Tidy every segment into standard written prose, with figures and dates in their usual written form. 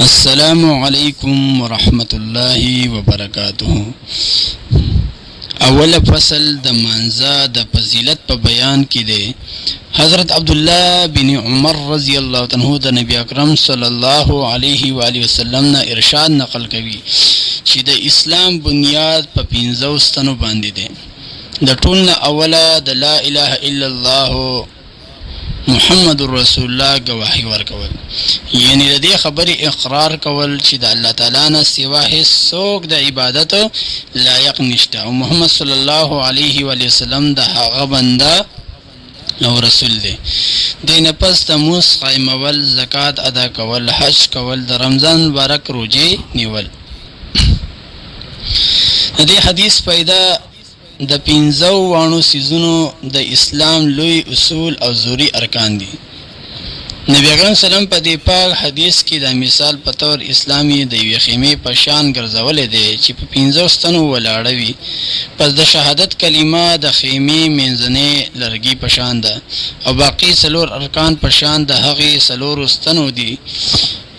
السلام علیکم ورحمۃ اللہ وبرکاتہ. اول فصل د منځه د فضیلت په بیان کې دی. حضرت عبدالله بن عمر رضی الله عنه د نبی اکرم صلی الله علیه و آله وسلم نه ارشاد نقل کوي چې د اسلام بنیاد په 15 ستنو باندې دی. د ټول نه اوله د لا اله الا الله محمد رسول الله گواهی ورکول، یعنی د دې خبرې اقرار کول چې د الله تعالی نه سوا هیڅ څوک د عبادت لایق نشته او محمد صلی الله علیه و وسلم د هغه بنده او رسول دی. دینه پس د موس قائمول، زکات ادا کول، حج کول، د رمضان مبارک روزه نیول. د دې حدیث پیدا د 15 سیزونو د اسلام لوی اصول او ضروری ارکان دي. نبی اکرم سلام په دې پاک حدیث کې د مثال په تور اسلامي د یوې خیمې په شان ګرځولې دی چې په 15 ستنو ولاړه وي. پس د شهادت کلمه د خیمې منځنۍ لرګي په شان ده او باقی څلور ارکان په شان د هغې څلورو ستنو دي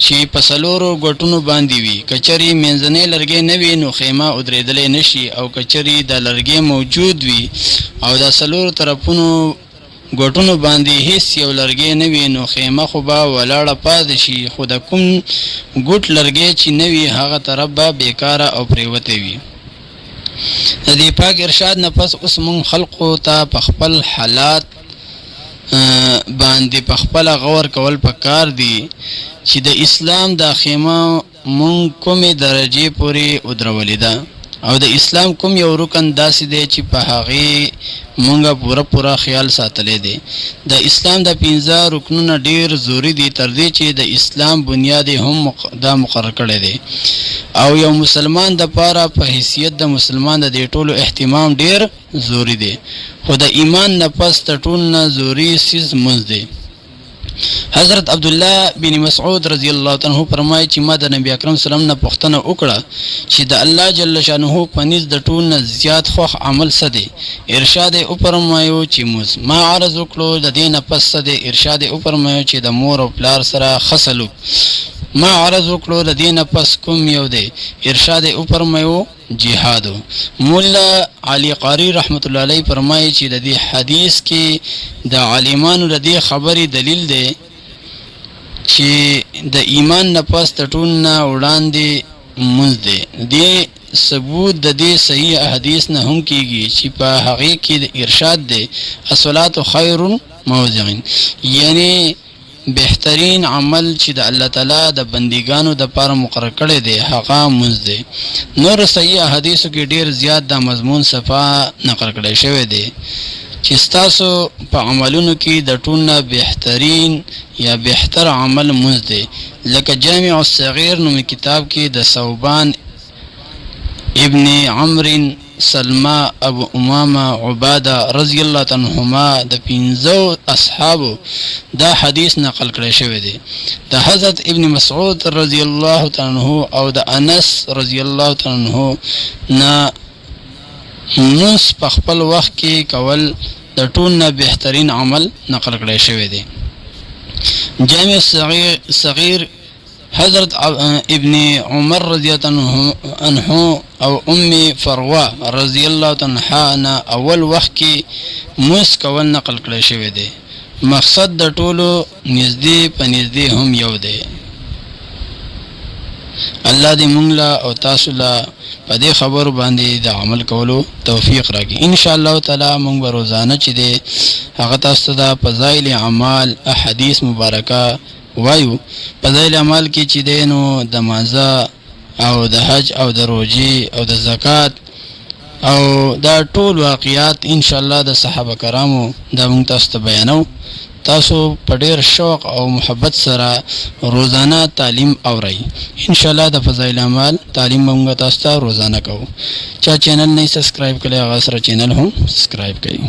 چې په څلورو ګوټونو باندې وي. کچري منځنۍ لرګي نه وي نو خیمه ودرېدلی نشي، او کچري د لرګي موجود وي او د څلورو طرفونو ګوټونو باندې هیڅ یو لرګي نه وي نو خیمه خو به ولاړه پاتې شي، خو د کوم ګوټ لرګي چې نه وي هغه طرف به بیکاره او پریوتی وي. د دې پاک ارشاد نه پس اوس مونږ خلقو ته په خپل حالات باندې په خپل غور کول پکار دي چې د اسلام دا خیمه مونږ کومې درجې پورې ودرولې ده او د اسلام کوم یو رکن داسې دی چې په هغې مونږه پوره خیال ساتلی دی. د اسلام د 15 رکنونه ډیر ضروري دي تر دې چې د اسلام بنیاد هم دا مقرر کړی دی او یو مسلمان د پاره په حیثیت د مسلمان د دې ټولو اهتمام ډیر ضروري دی. خو د ایمان نه پس د ټول نه ضروري څیز لمونځ دی. حضرت عبدالله بن مسعود رضی الله عنه فرمایي چې ما د نبی اکرم سلام نه پوښتنه وکړه چې د الله جل شانه په نزد د ټول نه زیات خوښ عمل څه دی؟ ارشاد یې وفرمایو چې لمونځ. ما عرض وکړو د دې نه پس څه دی؟ ارشاد یې وفرمایو چې د مور او پلار سره ښه سلوک. ما عرض وکړو د دې نه پس کوم یو دی؟ ارشاد یې وفرمایو جهادو. مولا علی قاری رحمت الله علیه فرمایي چې د دې حدیث کې د عالمانو د دې خبرې دلیل دی چې د ایمان نه پس د ټول نه وړاندې لمونځ دی. دې ثبوت د دې صحیح حدیث نه هم کیږي چې په هغې کې د ارشاد دی الصلاة خیر موضع، یعنی بهترین عمل چې د الله تعالی د بندګانو د پاره مقرر کړی دی هغه لمونځ دی. نور صحیح حدیثو کې ډیر زیات د مضمون صفه نقل کړی شوی دی چې ستاسو په عملونو کې د ټول نه بهترین یا بهتر عمل لمونځ دی. لکه جامع الصغیر نومي کتاب کې د ثوبان ابن عمرو سلمہ ابو امامہ عبادہ رضی اللہ عنہما د 15 اصحابو دا حدیث نقل کړی شوی دی. د حضرت ابن مسعود رضی الله عنه او د انس رضی الله عنه نه لمونځ په خپل وخت کې کول د ټول نه بهترین عمل نقل کړی شوی دی. جامع صغیر حضرت ابن عمر رضی الله عنه او ام فروه رضی الله عنها نه اول وخت کې لمونځ کول نقل کړی شوی دی. مقصد د ټولو نږدې په نږدې هم یو دی. الله دې مونږ له او تاسو له په دې خبرو باندې د عمل کولو توفیق راکړي. ان شاء الله تعالی مونږ به روزانه چې دی هغه تاسو ته فضایل اعمال احادیث مبارکه وایو. فضایل اعمال کې چې دی نو د مانځه او د حج او د روزې او د زکات او دا ټول واقعات ان شاء الله د صحابه کرامو دا مونږ تاسو ته بیانو. تاسو په ډېر شوق او محبت سره روزانه تعلیم اورئ. ان شاء الله د فضایل اعمال تعلیم مونږ تاسو ته روزانه کوو. چا چینل نه سبسکرایب کړی هغه سره چینل هم سبسکرایب کړئ.